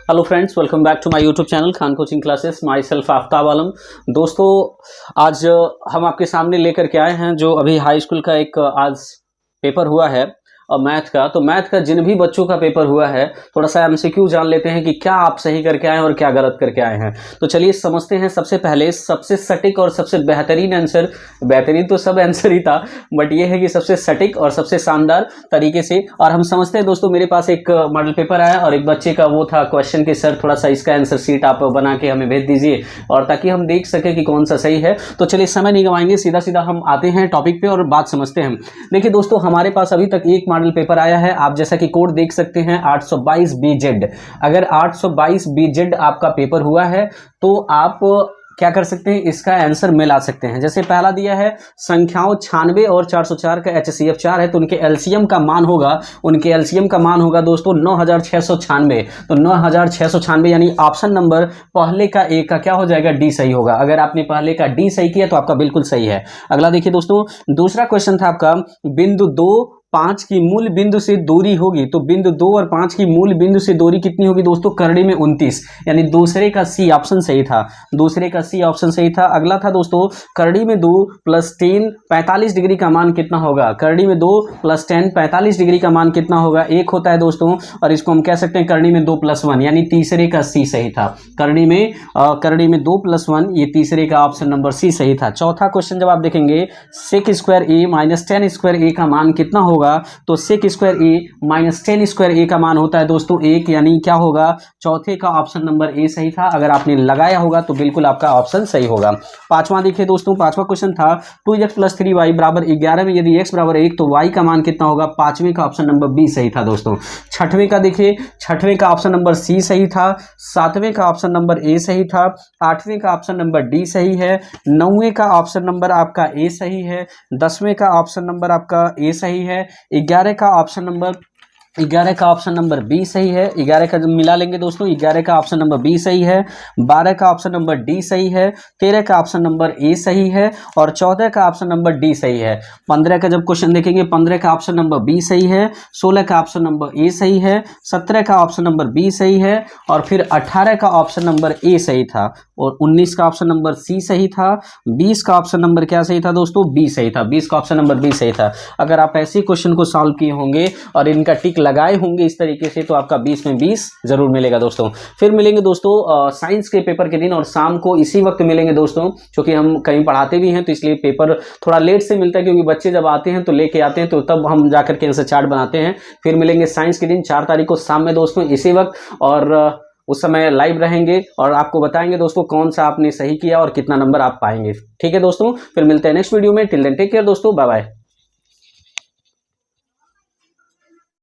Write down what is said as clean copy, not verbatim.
Hello friends, welcome back to my YouTube channel Khan coaching classes. Myself Aftab Alam. दोस्तों, आज हम आपके सामने लेकर के आए हैं जो अभी हाई स्कूल का एक आज पेपर हुआ है और मैथ का। तो मैथ का जिन भी बच्चों का पेपर हुआ है, थोड़ा सा एमसीक्यू जान लेते हैं कि क्या आप सही करके आए हैं और क्या गलत करके आए हैं। तो चलिए समझते हैं। सबसे पहले सबसे सटीक और सबसे बेहतरीन आंसर, बेहतरीन तो सब आंसर ही था, बट ये है कि सबसे सटीक और सबसे शानदार तरीके से। और हम समझते हैं दोस्तों, मेरे पास एक मॉडल पेपर आया और एक बच्चे का वो था क्वेश्चन कि सर थोड़ा सा इसका आंसर शीट आप बना के हमें भेज दीजिए, और ताकि हम देख सके कि कौन सा सही है। तो चलिए समय नहीं गवाएंगे, सीधा सीधा हम आते हैं टॉपिक पे और बात समझते हैं। देखिए दोस्तों, हमारे पास अभी तक एक मॉडल पेपर आया है। आप जैसा कि कोड देख सकते हैं 822 BZ। अगर 822 BZ आपका पेपर हुआ है तो आप क्या कर सकते हैं, इसका आंसर मिला सकते हैं। जैसे पहला दिया है संख्याओं 96 और 404 का HCF 4 है, तो उनके एलसीएम का मान होगा दोस्तों 9696। तो 9696 यानी ऑप्शन नंबर पहले का ए का क्या हो जाएगा, डी सही होगा। अगर आपने पहले का डी सही किया तो आपका बिल्कुल सही है। अगला देखिए दोस्तों, दूसरा क्वेश्चन था आपका बिंदु 2 5 की मूल बिंदु से दूरी होगी। तो बिंदु 2 और 5 की मूल बिंदु से दूरी कितनी होगी दोस्तों, करड़ी में 29, यानी दूसरे का सी ऑप्शन सही था। अगला था दोस्तों करड़ी में 2 + 10 45 डिग्री का मान कितना होगा। करड़ी में 2 + 10 45 डिग्री का मान कितना होगा, 1 होता है दोस्तों। और इसको हम कह सकते हैं करड़ी में 2 + 1, यानी तीसरे का सी सही था। करड़ी में 2 + 1, ये तीसरे का ऑप्शन नंबर सी सही था। चौथा क्वेश्चन जब आप देखेंगे sec² a - tan² a का मान कितना होगा, तो sec² a - tan² a का मान होता है दोस्तों 1, यानी क्या होगा, चौथे का ऑप्शन नंबर ए सही था। अगर आपने लगाया होगा तो बिल्कुल आपका ऑप्शन सही होगा। पांचवा देखिए दोस्तों, पांचवा क्वेश्चन था 2x + 3y = 11 में यदि x = 1 तो y का मान कितना होगा। पांचवें का ऑप्शन नंबर बी सही था दोस्तों। छठवें का देखिए, छठवें का ऑप्शन नंबर सी सही था। सातवें का ऑप्शन नंबर ए सही था। आठवें का ऑप्शन नंबर डी सही है। नौवें का ऑप्शन नंबर आपका ए सही है। 10वें का ऑप्शन नंबर आपका ए सही है। 11 का ऑप्शन नंबर बी सही है। 11 का जब मिला लेंगे दोस्तों, 11 का ऑप्शन नंबर बी सही है। 12 का ऑप्शन नंबर डी सही है। 13 का ऑप्शन नंबर ए सही है और 14 का ऑप्शन नंबर डी सही है। 15 का जब क्वेश्चन देखेंगे, 15 का ऑप्शन नंबर बी सही है। 16 का ऑप्शन नंबर ए सही है। 17 का ऑप्शन नंबर बी सही है और फिर 18 का ऑप्शन नंबर ए सही था और 19 का ऑप्शन नंबर सी सही था। 20 का ऑप्शन नंबर क्या सही था दोस्तों, बी सही था। 20 का ऑप्शन नंबर बी सही था। अगर आप ऐसे क्वेश्चन को सॉल्व किए होंगे और इनका टिक लगाए होंगे इस तरीके से, तो आपका 20 में 20 जरूर मिलेगा दोस्तों। फिर मिलेंगे दोस्तों साइंस के पेपर के दिन और शाम को इसी वक्त मिलेंगे दोस्तों, क्योंकि हम कहीं पढ़ाते भी हैं तो इसलिए पेपर थोड़ा लेट से मिलता है, क्योंकि बच्चे जब आते हैं तो लेके आते हैं, तो तब हम जाकर के आंसर चार्ट बनाते हैं। फिर मिलेंगे साइंस के दिन 4 तारीख को शाम में दोस्तों इसी वक्त, और उस समय लाइव रहेंगे और आपको बताएंगे दोस्तों कौन सा आपने सही किया और कितना नंबर आप पाएंगे। ठीक है दोस्तों, फिर मिलते हैं नेक्स्ट वीडियो में। टिल देन टेक केयर दोस्तों, बाय बाय।